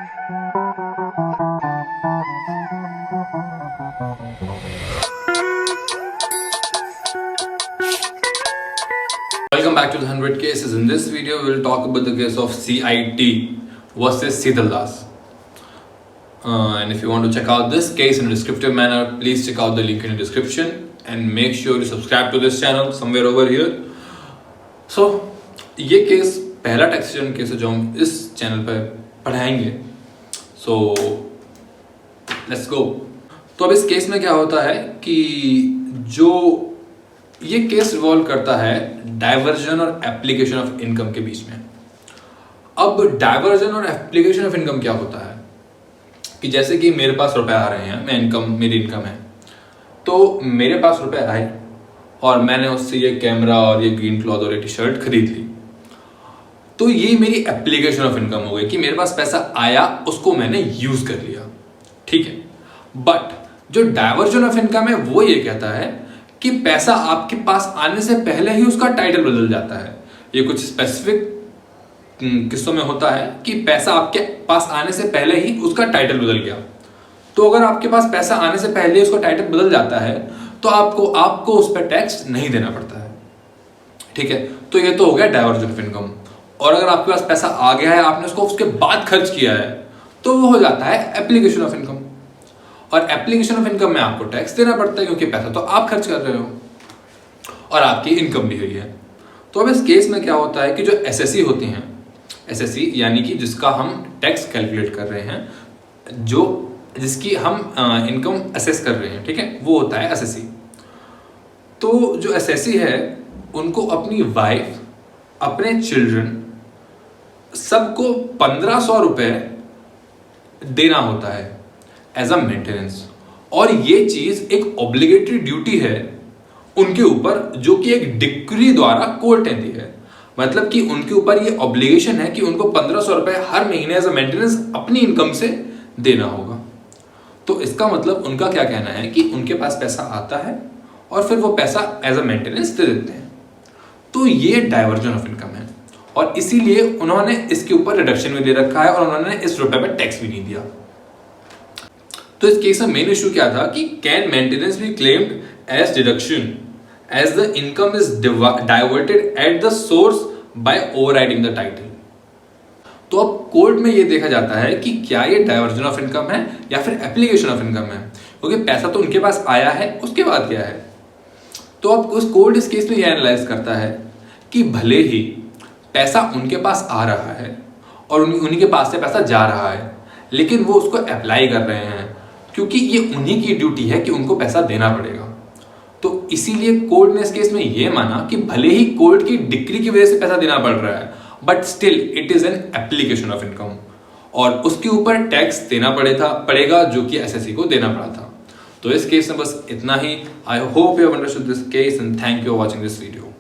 Welcome back to the 100 cases. In this video, we will talk about the case of CIT versus Seetal Das. And if you want to check out this case in a descriptive manner, please check out the link in the description and make sure you subscribe to this channel somewhere over here. So, ये case पहला taxation case है जो हम इस channel पर पढ़ाएंगे. So, let's go. तो अब इस केस में क्या होता है कि जो ये केस रिवॉल्व करता है डाइवर्जन और एप्लीकेशन ऑफ इनकम के बीच में. अब डाइवर्जन और एप्लीकेशन ऑफ इनकम क्या होता है कि जैसे कि मेरे पास रुपए आ रहे हैं, मेरी इनकम है, तो मेरे पास रुपए आए और मैंने उससे ये कैमरा और ये ग्रीन क्लॉथ और ये टी शर्ट खरीद ली. तो ये मेरी एप्लीकेशन ऑफ इनकम हो गई कि मेरे पास पैसा आया, उसको मैंने यूज कर लिया. ठीक है. बट जो डाइवर्जन ऑफ इनकम है वो ये कहता है कि पैसा आपके पास आने से पहले ही उसका टाइटल बदल जाता है. ये कुछ स्पेसिफिक किस्सों में होता है कि पैसा आपके पास आने से पहले ही उसका टाइटल बदल गया. तो अगर आपके पास पैसा आने से पहले उसका टाइटल बदल जाता है तो आपको उस पर टैक्स नहीं देना पड़ता है. ठीक है. तो ये तो हो गया डाइवर्जन ऑफ इनकम. और अगर आपके पास पैसा आ गया है, आपने उसको उसके बाद खर्च किया है, तो वो हो जाता है एप्लीकेशन ऑफ इनकम. और एप्लीकेशन ऑफ इनकम में आपको टैक्स देना पड़ता है क्योंकि पैसा तो आप खर्च कर रहे हो और आपकी इनकम भी हुई है. तो अब इस केस में क्या होता है कि जो एसएससी होती हैं, एसएससी यानी कि जिसका हम टैक्स कैलकुलेट कर रहे हैं, जिसकी हम इनकम असेस कर रहे हैं, ठीक है, वो होता है एसएससी. तो जो एसएससी है उनको अपनी वाइफ, अपने चिल्ड्रन, सबको 1500 रुपए देना होता है एज अ मेंटेनेंस. और ये चीज एक ऑब्लिगेटरी ड्यूटी है उनके ऊपर, जो कि एक डिक्री द्वारा कोर्ट ने दी है. मतलब कि उनके ऊपर ये ऑब्लिगेशन है कि उनको 1500 रुपए हर महीने एज अ मेंटेनेंस अपनी इनकम से देना होगा. तो इसका मतलब उनका क्या कहना है कि उनके पास पैसा आता है और फिर वो पैसा एज अ मेंटेनेंस दे देते हैं. तो ये डाइवर्जन ऑफ इनकम है और इसीलिए उन्होंने इसके ऊपर रिडक्शन भी दे रखा है और उन्होंने इस रुपए पर टैक्स भी नहीं दिया. तो इस केस में मेन इशू क्या था कि can maintenance be claimed as deduction as the income is diverted at the source by overriding the title. तो अब कोर्ट में ये देखा जाता है कि क्या ये डाइवर्जन ऑफ इनकम है या फिर एप्लीकेशन ऑफ इनकम है, क्योंकि पैसा तो उनके पास आया है, उसके बाद क्या है. तो अब उस कोर्ट इस केस में ये एनालाइज करता है कि भले ही पैसा उनके पास आ रहा है और उन्हीं के पास से पैसा जा रहा है, लेकिन वो उसको अप्लाई कर रहे हैं क्योंकि ये उन्हीं की ड्यूटी है कि उनको पैसा देना पड़ेगा. तो इसीलिए कोर्ट ने इस केस में ये माना कि भले ही कोर्ट की डिक्री की वजह से पैसा देना पड़ रहा है, but still it is an application of income और उसके ऊपर टैक्स देना पड़ेगा जो कि एसएससी को देना पड़ा था. तो इस केस में बस इतना ही. I hope you have understood this case and thank you for watching this video.